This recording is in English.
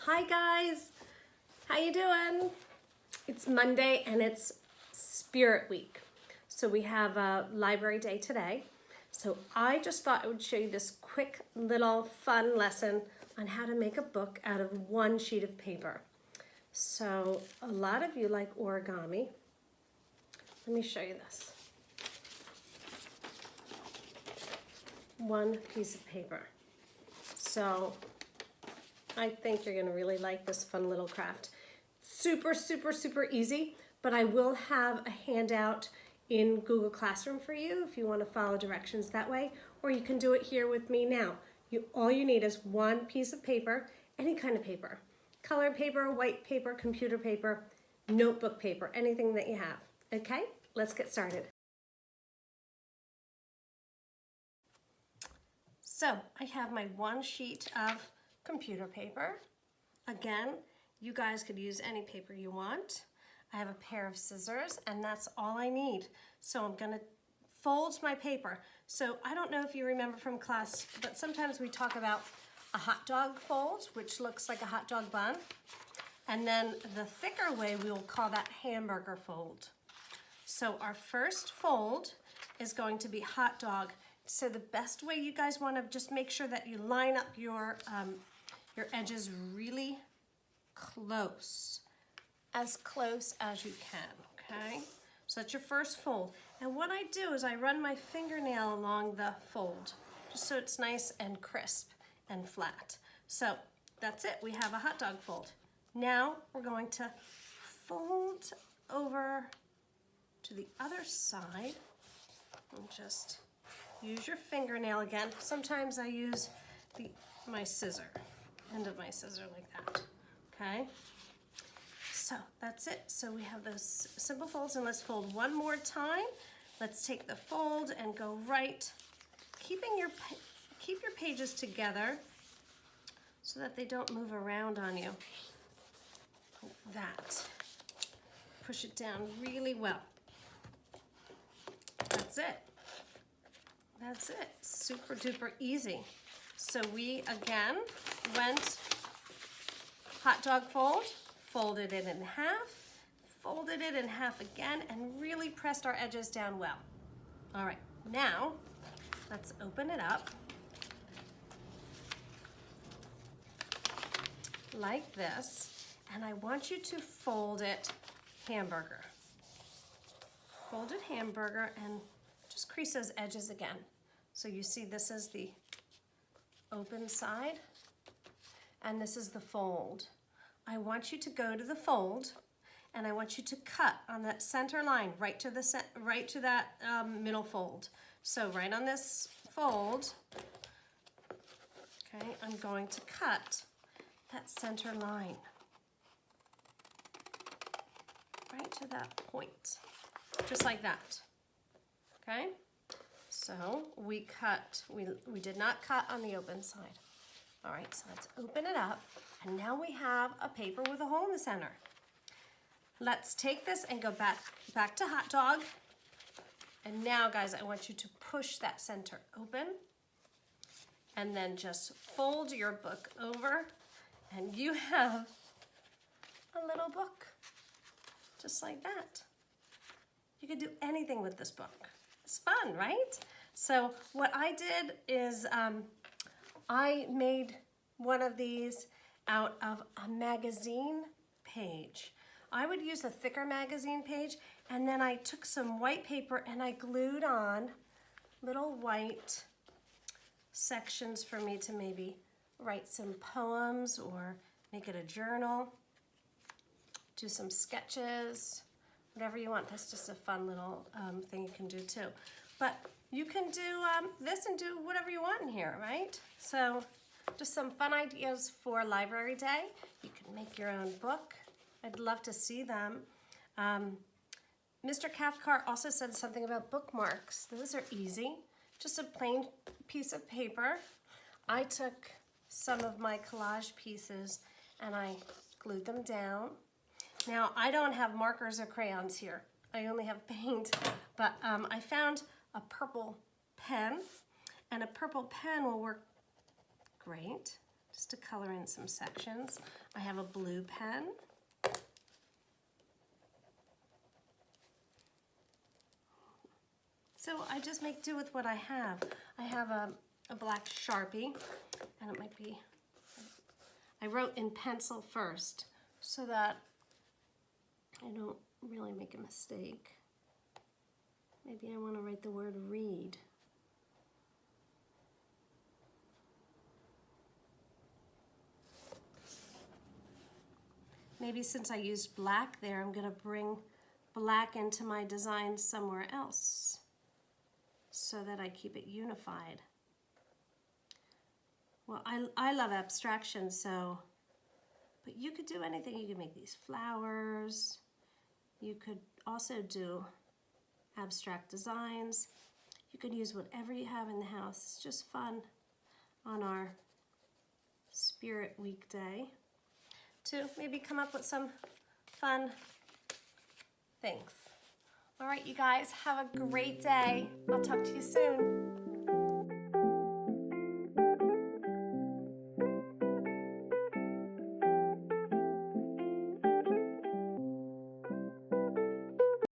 Hi guys, how you doing? It's Monday and it's Spirit Week. So we have a library day today. So I just thought I would show you this quick little fun lesson on how to make a book out of one sheet of paper. So a lot of you like origami. Let me show you this. One piece of paper. So I think you're gonna really like this fun little craft. Super, super, super easy, but I will have a handout in Google Classroom for you if you wanna follow directions that way, or you can do it here with me now. All you need is one piece of paper, any kind of paper. Color paper, white paper, computer paper, notebook paper, anything that you have. Okay, let's get started. So I have my one sheet of computer paper. Again, you guys could use any paper you want. I have a pair of scissors and that's all I need. So I'm gonna fold my paper. So I don't know if you remember from class, but sometimes we talk about a hot dog fold, which looks like a hot dog bun. And then the thicker way, we will call that hamburger fold. So our first fold is going to be hot dog. So the best way, you guys want to just make sure that you line up your edges really close as you can, okay? So that's your first fold. And what I do is I run my fingernail along the fold, just so it's nice and crisp and flat. So that's it, we have a hot dog fold. Now we're going to fold over to the other side and just use your fingernail again. Sometimes I use my scissor, end of my scissor like that, okay? So that's it. So we have those simple folds, and let's fold one more time. Let's take the fold and go right, keep your pages together so that they don't move around on you. Like that. Push it down really well. That's it. That's it. Super duper easy. So we again went hot dog fold, folded it in half, folded it in half again, and really pressed our edges down well. All right, now let's open it up like this, and I want you to fold it hamburger. Fold it hamburger and just crease those edges again. So you see this is the open side and this is the fold. I want you to go to the fold and I want you to cut on that center line right to that middle fold. So right on this fold, okay, I'm going to cut that center line right to that point, just like that. Okay, so we did not cut on the open side. All right, so let's open it up, and now we have a paper with a hole in the center. Let's take this and go back to hot dog. And now, guys, I want you to push that center open, and then just fold your book over, and you have a little book, just like that. You could do anything with this book. It's fun, right? So what I did is I made one of these out of a magazine page. I would use a thicker magazine page, and then I took some white paper and I glued on little white sections for me to maybe write some poems or make it a journal, do some sketches, whatever you want. That's just a fun little thing you can do too. But you can do this and do whatever you want in here, right? So just some fun ideas for library day. You can make your own book. I'd love to see them. Mr. Cathcart also said something about bookmarks. Those are easy. Just a plain piece of paper. I took some of my collage pieces and I glued them down. Now, I don't have markers or crayons here. I only have paint, but I found a purple pen, and a purple pen will work great. just to color in some sections. I have a blue pen. So I just make do with what I have. I have a black Sharpie, and it might be, I wrote in pencil first so that I don't really make a mistake. Maybe I want to write the word read. Maybe since I used black there, I'm going to bring black into my design somewhere else so that I keep it unified. Well, I love abstraction, so, but you could do anything. You could make these flowers. You could also do abstract designs. You could use whatever you have in the house. It's just fun on our Spirit Weekday to maybe come up with some fun things. All right, you guys, have a great day. I'll talk to you soon.